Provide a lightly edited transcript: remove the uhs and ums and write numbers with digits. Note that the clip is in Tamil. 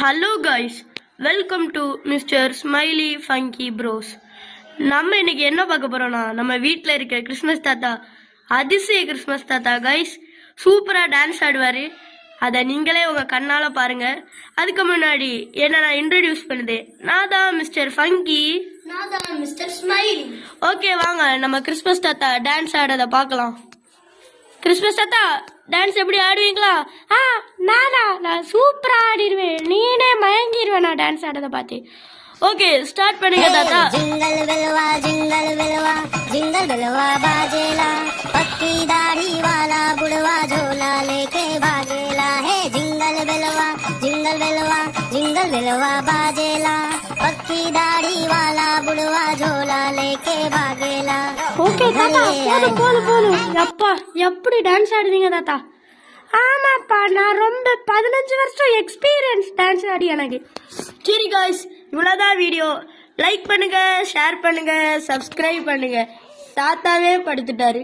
Hello guys, welcome to mister smiley funky bros. நம்ம இன்னைக்கு என்ன பார்க்க போறோம்னா, நம்ம வீட்டில் இருக்க கிறிஸ்மஸ் தாத்தா, அதிசய கிறிஸ்மஸ் தாத்தா கைஸ், சூப்பராக டான்ஸ் ஆடுவார். அதை நீங்களே உங்கள் கண்ணால் பாருங்க. அதுக்கு முன்னாடி என்ன நான் இன்ட்ரடியூஸ் பண்ணுது, நான் தான் மிஸ்டர் ஃபங்கி. நான் தான் மிஸ்டர் ஸ்மைலி. ஓகே, வாங்க நம்ம கிறிஸ்மஸ் தாத்தா டான்ஸ் ஆடுறதை பார்க்கலாம். கிறிஸ்மஸ் தாத்தா டான்ஸ் எப்படி ஆடுவீங்களா? நான் சூப்பரா ஆடிடுவேன். நீனே மயங்கிடுவேன் நான் டான்ஸ் ஆடுறத பார்த்து. ஓகே, ஸ்டார்ட் பண்ணுங்க தாத்தா. जिंगल बिलवा जिंगल बिलवा बाजेला, पक्की दाढ़ी वाला बुढ़वा झोला लेके भागेला है। जिंगल बिलवा जिंगल बिलवा बाजेला, पक्की दाढ़ी वाला बुढ़वा झोला लेके भागेला। ஓகே தாத்தா, போதும். அப்பா எப்படி டான்ஸ் ஆடுவீங்க தாத்தா? ஆமாப்பா, நான் ரொம்ப 15 வருஷம் எக்ஸ்பீரியன்ஸ் டான்ஸ் ஆடி எனக்கு. சரி காய்ஸ், இவ்வளோதான் வீடியோ. லைக் பண்ணுங்க, ஷேர் பண்ணுங்க, சப்ஸ்கிரைப் பண்ணுங்க. தாத்தாவே படுத்துட்டாரு.